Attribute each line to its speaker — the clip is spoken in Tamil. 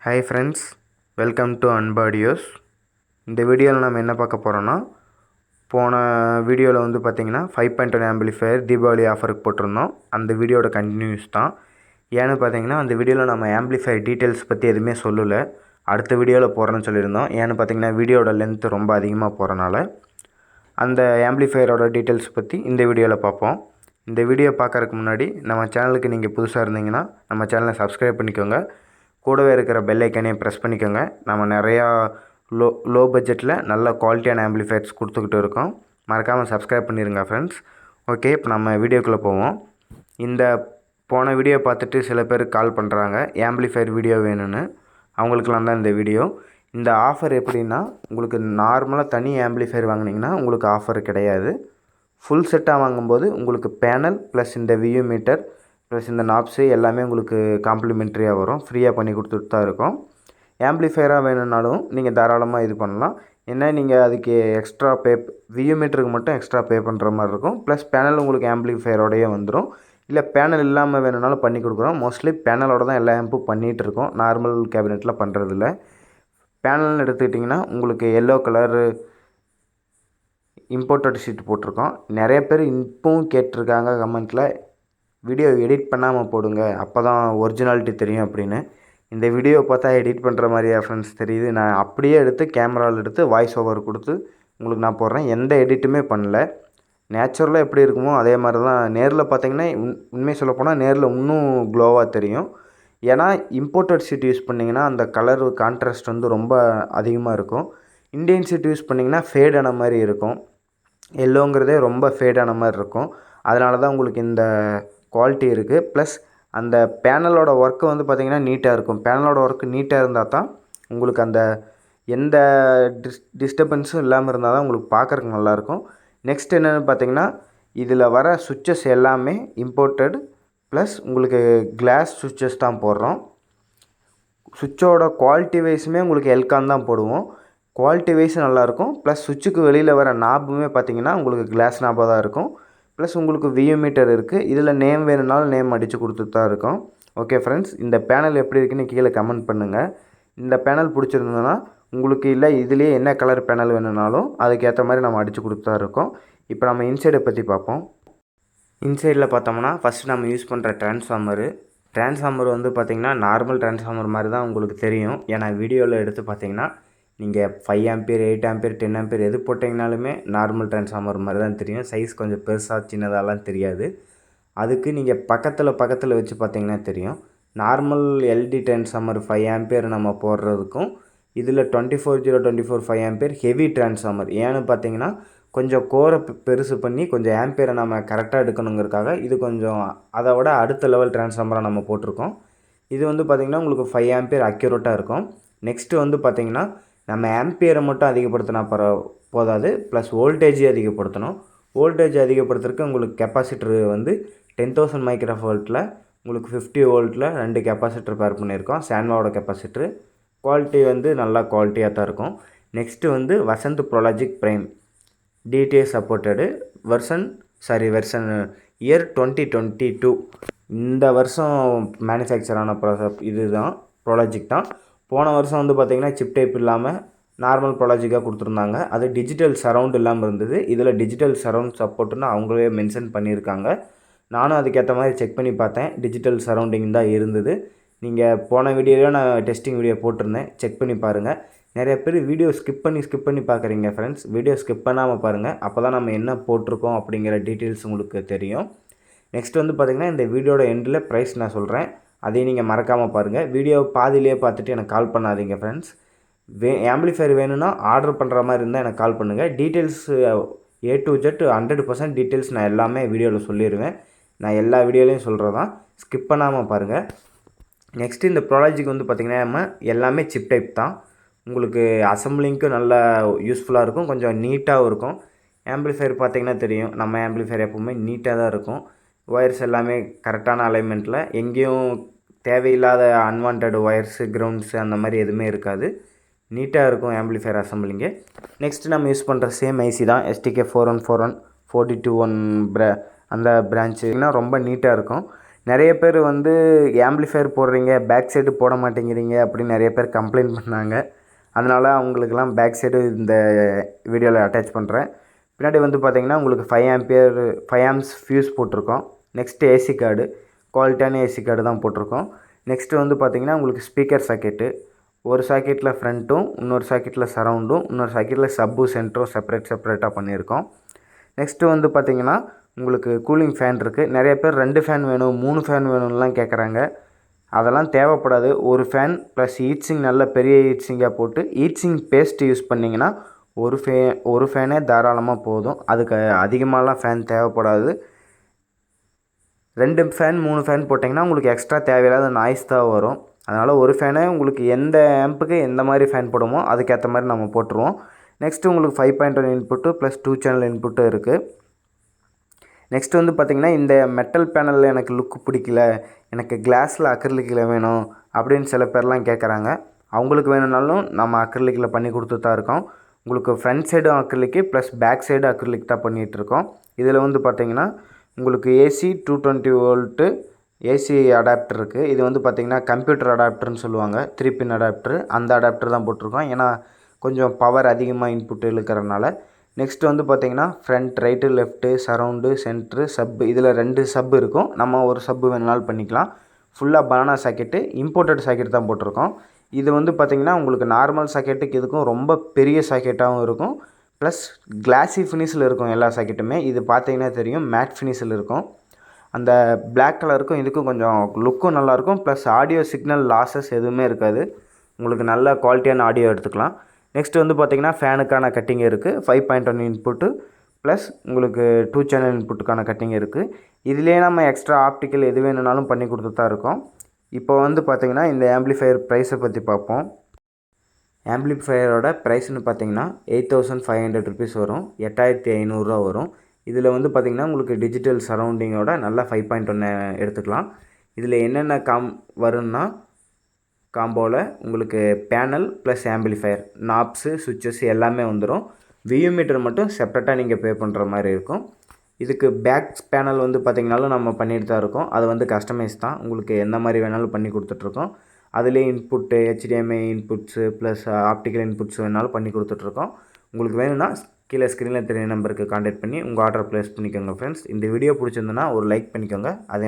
Speaker 1: Hi friends, welcome to Anbu. இந்த வீடியோவில் நம்ம என்ன பார்க்க போகிறோன்னா, போன வீடியோவில் வந்து பார்த்திங்கன்னா 5.1 ஆம்பிளிஃபையர் தீபாவளி ஆஃபருக்கு போட்டிருந்தோம். அந்த வீடியோட கண்டினியூஸ் தான். ஏன்னு பார்த்தீங்கன்னா அந்த வீடியோவில் நம்ம ஆம்பிளிஃபையர் டீட்டெயில்ஸ் பற்றி எதுவுமே சொல்லலை. அடுத்த வீடியோவில் போடுறேன்னு சொல்லியிருந்தோம். ஏன்னு பார்த்தீங்கன்னா வீடியோட லென்த் ரொம்ப அதிகமாக போகிறனால அந்த ஆம்பிளிஃபையரோட டீட்டெயில்ஸ் பற்றி இந்த வீடியோவில் பார்ப்போம். இந்த வீடியோ பார்க்குறதுக்கு முன்னாடி நம்ம சேனலுக்கு நீங்கள் புதுசாக இருந்தீங்கன்னா நம்ம சேனலை சப்ஸ்கிரைப் பண்ணிக்கோங்க. கூடவே இருக்கிற பெல் ஐக்கனையும் ப்ரெஸ் பண்ணிக்கோங்க. நம்ம நிறையா லோ பட்ஜெட்டில் நல்ல குவாலிட்டியான ஆம்பிளிஃபையர்ஸ் கொடுத்துக்கிட்டு இருக்கோம். மறக்காமல் சப்ஸ்கிரைப் பண்ணிடுங்க ஃப்ரெண்ட்ஸ். ஓகே, இப்போ நம்ம வீடியோக்குள்ளே போவோம். இந்த போன வீடியோ பார்த்துட்டு சில பேர் கால் பண்ணுறாங்க ஆம்பிளிஃபையர் வீடியோ வேணும்னு. அவங்களுக்கெல்லாம் தான் இந்த வீடியோ. இந்த ஆஃபர் எப்படின்னா, உங்களுக்கு நார்மலாக தனி ஆம்பிளிஃபையர் வாங்கினீங்கன்னா உங்களுக்கு ஆஃபர் கிடையாது. ஃபுல் செட்டாக வாங்கும்போது உங்களுக்கு பேனல் ப்ளஸ் இந்த வியூ மீட்டர் ப்ளஸ் இந்த நாப்ஸு எல்லாமே உங்களுக்கு காம்ப்ளிமெண்ட்ரியாக வரும். ஃப்ரீயாக பண்ணி கொடுத்துட்டு தான் இருக்கோம். ஆம்பிளிஃபையராக வேணும்னாலும் நீங்கள் தாராளமாக இது பண்ணலாம். ஏன்னா நீங்கள் அதுக்கு எக்ஸ்ட்ரா வியூ மீட்டருக்கு மட்டும் எக்ஸ்ட்ரா பே பண்ணுற மாதிரி இருக்கும். ப்ளஸ் பேனல் உங்களுக்கு ஆம்பிளிஃபையரோடையே வந்துடும். இல்லை பேனல் இல்லாமல் வேணும்னாலும் பண்ணி கொடுக்குறோம். மோஸ்ட்லி பேனலோட தான் எல்லா ஆம்பும் பண்ணிகிட்டு இருக்கோம். நார்மல் கேபினெட்டில் பண்ணுறதில்ல. பேனல்னு எடுத்துக்கிட்டிங்கன்னா உங்களுக்கு எல்லோ கலரு இம்போர்ட்டட் ஷீட் போட்டிருக்கோம். நிறைய பேர் இப்போவும் கேட்டிருக்காங்க கமெண்ட்டில், வீடியோ எடிட் பண்ணாமல் போடுங்க அப்போ தான் ஒரிஜினாலிட்டி தெரியும் அப்படின்னு. இந்த வீடியோ பார்த்தா எடிட் பண்ணுற மாதிரியா ஃப்ரெண்ட்ஸ் தெரியுது? நான் அப்படியே எடுத்து கேமராவில் எடுத்து வாய்ஸ் ஓவர் கொடுத்து உங்களுக்கு நான் போடுறேன். எந்த எடிட்டுமே பண்ணல. நேச்சுரலாக எப்படி இருக்குமோ அதே மாதிரி தான். நேரில் பார்த்தீங்கன்னா உண்மையை சொல்லப்போனால் நேரில் இன்னும் க்ளோவாக தெரியும். ஏன்னா இம்போர்ட்டட் ஷீட் யூஸ் பண்ணிங்கன்னா அந்த கலர் கான்ட்ராஸ்ட் வந்து ரொம்ப அதிகமாக இருக்கும். இண்டியன் ஷீட் யூஸ் பண்ணிங்கன்னா ஃபேடான மாதிரி இருக்கும். எல்லோங்கிறதே ரொம்ப ஃபேடான மாதிரி இருக்கும். அதனால தான் உங்களுக்கு இந்த குவாலிட்டி இருக்குது. ப்ளஸ் அந்த பேனலோட ஒர்க்கு வந்து பார்த்திங்கன்னா நீட்டாக இருக்கும். பேனலோட ஒர்க்கு நீட்டாக இருந்தால் தான் உங்களுக்கு அந்த எந்த டிஸ்டர்பன்ஸும் இல்லாமல் இருந்தால் தான் உங்களுக்கு பார்க்குறக்கு நல்லாயிருக்கும். நெக்ஸ்ட் என்னென்னு பார்த்திங்கன்னா, இதில் வர சுவிட்சஸ் எல்லாமே இம்போர்ட்டட் ப்ளஸ் உங்களுக்கு கிளாஸ் சுவிட்சஸ் தான் போடுறோம். சுவிட்சோட குவாலிட்டி வைஸுமே உங்களுக்கு எல்கான் தான் போடுவோம். குவாலிட்டி வைஸ் நல்லாயிருக்கும். ப்ளஸ் சுவிட்சுக்கு வெளியில் வர நாபுமே பார்த்திங்கன்னா உங்களுக்கு கிளாஸ் நாபாக தான் இருக்கும். ப்ளஸ் உங்களுக்கு வியூ மீட்டர் இருக்குது. இதில் நேம் வேணும்னாலும் நேம் அடித்து கொடுத்துட்டு தான் இருக்கும். ஓகே ஃப்ரெண்ட்ஸ், இந்த பேனல் எப்படி இருக்குன்னு கீழே கமெண்ட் பண்ணுங்கள். இந்த பேனல் பிடிச்சிருந்ததுன்னா உங்களுக்கு இல்லை இதுலேயே என்ன கலர் பேனல் வேணும்னாலும் அதுக்கேற்ற மாதிரி நம்ம அடித்து கொடுத்து தான் இருக்கோம். இப்போ நம்ம இன்சைடை பற்றி பார்ப்போம். இன்சைடில் பார்த்தோம்னா ஃபஸ்ட்டு நம்ம யூஸ் பண்ணுற ட்ரான்ஸ்ஃபார்மர் வந்து பார்த்திங்கன்னா நார்மல் ட்ரான்ஸ்ஃபார்மர் மாதிரி தான் உங்களுக்கு தெரியும். ஏன்னா வீடியோவில் எடுத்து பார்த்திங்கன்னா நீங்கள் 5 ஆம்பியர் 8 ஆம்பியர் 10 ஆம்பியர் எது போட்டிங்கனாலுமே நார்மல் ட்ரான்ஸ்ஃபார்மர் மாதிரி தான் தெரியும். சைஸ் கொஞ்சம் பெருசாக சின்னதாலாம் தெரியாது. அதுக்கு நீங்கள் பக்கத்தில் வச்சு பார்த்தீங்கன்னா தெரியும். நார்மல் எல்டி ட்ரான்ஸ்ஃபார்மர் 5 ஆம்பியர் நம்ம போடுறதுக்கும் இதில் 24 5 ஆம்பியர் ஹெவி ட்ரான்ஸ்ஃபார்மர். ஏன்னு பார்த்தீங்கன்னா கொஞ்சம் கோரை பெருசு பண்ணி கொஞ்சம் ஆம்பியரை நம்ம கரெக்டாக எடுக்கணுங்கிறதுக்காக இது கொஞ்சம் அதை விட அடுத்த லெவல் ட்ரான்ஸ்ஃபார்மராக நம்ம போட்டிருக்கோம். இது வந்து பார்த்திங்கன்னா உங்களுக்கு 5 ஆம்பியர் அக்யூரேட்டாக இருக்கும். நெக்ஸ்ட்டு வந்து பார்த்திங்கன்னா நம்ம ஆம்பியரை மட்டும் அதிகப்படுத்தினா போதாது, ப்ளஸ் வோல்டேஜை அதிகப்படுத்தணும். வோல்டேஜ் அதிகப்படுத்துறதுக்கு உங்களுக்கு கெப்பாசிட்டர் வந்து 10,000 மைக்ரோவோல்ட்டில் உங்களுக்கு 50 வோல்ட்டில் 2 கெப்பாசிட்டர் பேர் பண்ணியிருக்கோம். சான்வாவோட கெப்பாசிட்டர் குவாலிட்டி வந்து நல்லா குவாலிட்டியாக தான் இருக்கும். நெக்ஸ்ட்டு வந்து Vasanth Pro Logic prime DTA supported version year 2022 இந்த வருஷம் மேனுஃபேக்சர் ஆன இது தான் ப்ரோலாஜிக் தான். போன வருஷம் வந்து பார்த்திங்கன்னா சிப் டைப் இல்லாமல் நார்மல் ப்ரோலாஜிக்காக கொடுத்துருந்தாங்க. அது டிஜிட்டல் சரவுண்ட் இல்லாமல் இருந்தது. இதில் டிஜிட்டல் சரவுண்ட் சப்போர்ட்டுன்னு அவங்களே மென்ஷன் பண்ணியிருக்காங்க. நானும் அதுக்கேற்ற மாதிரி செக் பண்ணி பார்த்தேன். டிஜிட்டல் சரவுண்டிங் தான் இருந்தது. நீங்கள் போன வீடியோவில் நான் டெஸ்டிங் வீடியோ போட்டிருந்தேன், செக் பண்ணி பாருங்கள். நிறைய பேர் வீடியோ ஸ்கிப் பண்ணி பார்க்குறீங்க ஃப்ரெண்ட்ஸ். வீடியோ ஸ்கிப் பண்ணாமல் பாருங்கள். அப்போ தான் நம்ம என்ன போட்டிருக்கோம் அப்படிங்கிற டீட்டெயில்ஸ் உங்களுக்கு தெரியும். நெக்ஸ்ட் வந்து பார்த்திங்கன்னா இந்த வீடியோட எண்டில் ப்ரைஸ் நான் சொல்கிறேன், அதையும் நீங்கள் மறக்காமல் பாருங்கள். வீடியோ பாதியிலே பார்த்துட்டு எனக்கு கால் பண்ணாதீங்க ஃப்ரெண்ட்ஸ். ஆம்பிளிஃபையர் வேணும்னா ஆர்டர் பண்ணுற மாதிரி இருந்தால் எனக்கு கால் பண்ணுங்கள். Details A to Z 100% details நான் எல்லாமே வீடியோவில் சொல்லிடுவேன். நான் எல்லா வீடியோலையும் சொல்கிறது தான், ஸ்கிப் பண்ணாமல் பாருங்கள். நெக்ஸ்ட்டு இந்த ப்ரோலாஜிக் வந்து பார்த்திங்கன்னா நம்ம எல்லாமே சிப் டைப் தான். உங்களுக்கு அசம்பிளிங்க்கும் நல்லா யூஸ்ஃபுல்லாக இருக்கும், கொஞ்சம் நீட்டாகவும் இருக்கும். ஆம்பிளிஃபையர் பார்த்திங்கன்னா தெரியும், நம்ம ஆம்பிளிஃபையர் எப்போவுமே நீட்டாக தான் இருக்கும். ஒயர்ஸ் எல்லாமே கரெக்டான அலைன்மெண்ட்டில், எங்கேயும் தேவையில்லாத அன்வான்ட் ஒயர்ஸு கிரவுண்ட்ஸு அந்த மாதிரி எதுவுமே இருக்காது. நீட்டாக இருக்கும் ஆம்பிளிஃபையர் அசம்பிளிங்கு. நெக்ஸ்ட்டு நம்ம யூஸ் பண்ணுற சேம் ஐசி தான், STK 4141 421 அந்த பிரான்ச்சுனா ரொம்ப நீட்டாக இருக்கும். நிறைய பேர் வந்து ஆம்பிளிஃபையர் போடுறீங்க, பேக் சைடு போட மாட்டேங்கிறீங்க அப்படின்னு நிறைய பேர் கம்ப்ளைண்ட் பண்ணாங்க. அதனால் அவங்களுக்கெல்லாம் பேக் சைடு இந்த வீடியோவில் அட்டாச் பண்ணுறேன். பின்னாடி வந்து பார்த்திங்கன்னா உங்களுக்கு 5 ஆம்ப்ஸ் ஃபியூஸ் போட்டிருக்கோம். நெக்ஸ்ட்டு ஏசி கார்டு, குவாலிட்டியான ஏசி கார்டு தான் போட்டிருக்கோம். நெக்ஸ்ட்டு வந்து பார்த்திங்கன்னா உங்களுக்கு ஸ்பீக்கர் சாக்கெட்டு, ஒரு சாக்கெட்டில் ஃப்ரண்ட்டும், இன்னொரு சாக்கெட்டில் சரவுண்டும், இன்னொரு சாக்கெட்டில் சப்பு சென்டரும் செப்பரேட்டாக பண்ணியிருக்கோம். நெக்ஸ்ட்டு வந்து பார்த்திங்கன்னா உங்களுக்கு கூலிங் ஃபேன் இருக்குது. நிறைய பேர் 2 ஃபேன் வேணும், 3 ஃபேன் வேணும்லாம் கேட்குறாங்க. அதெல்லாம் தேவைப்படாது. ஒரு ஃபேன் ப்ளஸ் ஹீட்சிங் நல்ல பெரிய ஹீட்சிங்காக போட்டு ஹீட்சிங் பேஸ்ட் யூஸ் பண்ணிங்கன்னா ஒரு ஃபேனே தாராளமாக போதும். அதுக்கு அதிகமாகலாம் ஃபேன் தேவைப்படாது. 2 ஃபேன் 3 ஃபேன் போட்டிங்கன்னா உங்களுக்கு எக்ஸ்ட்ரா தேவையில்லாத நாய்ஸ் தான் வரும். அதனால் ஒரு ஃபேனே உங்களுக்கு எந்த ஆம்புக்கு எந்த மாதிரி ஃபேன் போடுமோ அதுக்கேற்ற மாதிரி நம்ம போட்டுருவோம். நெக்ஸ்ட்டு உங்களுக்கு 5.1 இன்புட்டு ப்ளஸ் 2 சேனல் இன்புட்டும் இருக்குது. நெக்ஸ்ட் வந்து பார்த்திங்கன்னா இந்த மெட்டல் பேனலில் எனக்கு லுக்கு பிடிக்கல, எனக்கு கிளாஸில் அக்ரிலிக்கில் வேணும் அப்படின்னு சில பேர்லாம் கேட்குறாங்க. அவங்களுக்கு வேணும்னாலும் நம்ம அக்ரிலிக்கில் பண்ணி கொடுத்துட்டு தான் இருக்கோம். உங்களுக்கு ஃப்ரண்ட் சைடும் அக்ரிலிக்கு ப்ளஸ் பேக் சைடு அக்ரிலிக் தான் பண்ணிகிட்ருக்கோம். இதில் வந்து பார்த்திங்கன்னா உங்களுக்கு ஏசி 220 வோல்ட்டு ஏசி அடாப்டர் இருக்குது. இது வந்து பார்த்திங்கன்னா கம்ப்யூட்டர் அடாப்டர்னு சொல்லுவாங்க, 3 பின் அடாப்டர். அந்த அடாப்டர் தான் போட்டிருக்கோம், ஏன்னா கொஞ்சம் பவர் அதிகமாக இன்புட் இழுக்கிறதுனால. நெக்ஸ்ட் வந்து பார்த்திங்கன்னா front right left surround centre சப்பு, இதில் 2 சப்பு இருக்கும். நம்ம ஒரு சப்பு வேணுனாலும் பண்ணிக்கலாம். ஃபுல்லாக பனானா சாக்கெட்டு, இம்போர்ட்டட் சாக்கெட் தான் போட்டிருக்கோம். இது வந்து பார்த்திங்கன்னா உங்களுக்கு நார்மல் சாக்கெட்டுக்கு இதுக்கும் ரொம்ப பெரிய சாக்கெட்டாகவும் இருக்கும். ப்ளஸ் கிளாஸி ஃபினிஷில் இருக்கும் எல்லா சாக்கெட்டுமே. இது பார்த்திங்கன்னா தெரியும், மேட் ஃபினிஷில் இருக்கும். அந்த பிளாக் கலருக்கும் இதுக்கும் கொஞ்சம் லுக்கும் நல்லாயிருக்கும். ப்ளஸ் ஆடியோ சிக்னல் லாஸஸ் எதுவுமே இருக்காது. உங்களுக்கு நல்ல குவாலிட்டியான ஆடியோ எடுத்துக்கலாம். நெக்ஸ்ட் வந்து பார்த்திங்கன்னா ஃபேனுக்கான கட்டிங் இருக்குது. 5.1 இன்புட்டு ப்ளஸ் உங்களுக்கு 2 சேனல் இன்புட்டுக்கான கட்டிங் இருக்குது. இதிலே நம்ம எக்ஸ்ட்ரா ஆப்டிக்கல் எது வேணுனாலும் பண்ணி கொடுத்துட்டு தான் இருக்கோம். இப்போ வந்து பார்த்திங்கன்னா இந்த ஆம்பிளிஃபையர் ப்ரைஸை பற்றி பார்ப்போம். ஆம்பிளிஃபையரோட ப்ரைஸ்னு பார்த்திங்கன்னா 8500 ருபீஸ் வரும், 8500 வரும். இதில் வந்து பார்த்திங்கன்னா உங்களுக்கு டிஜிட்டல் சரௌண்டிங்கோட நல்லா 5.1 எடுத்துக்கலாம். இதில் என்னென்ன வரும்னா காம்போவில் உங்களுக்கு பேனல் ப்ளஸ் ஆம்பிளிஃபையர், நாப்ஸு, சுவிட்சஸ் எல்லாமே வந்துடும். வியூ மீட்டர் மட்டும் செப்பரேட்டாக நீங்கள் பே பண்ணுற மாதிரி இருக்கும். இதுக்கு பேக் பேனல் வந்து பார்த்திங்கனாலும் நம்ம பண்ணிட்டு தான் இருக்கோம். அது வந்து கஸ்டமைஸ் தான், உங்களுக்கு எந்த மாதிரி வேணாலும் பண்ணி கொடுத்துட்ருக்கோம். அதுலேயே input HDMI inputs plus optical inputs வேணாலும் பண்ணி கொடுத்துட்ருக்கோம். உங்களுக்கு வேணும்னா கீழே ஸ்க்ரீனில் தெரிய நம்பருக்கு கான்டாக்ட் பண்ணி உங்கள் ஆர்டர் ப்ளேஸ் பண்ணிக்கோங்க ஃப்ரெண்ட்ஸ். இந்த வீடியோ பிடிச்சிருந்துன்னா ஒரு லைக் பண்ணிக்கோங்க. அதே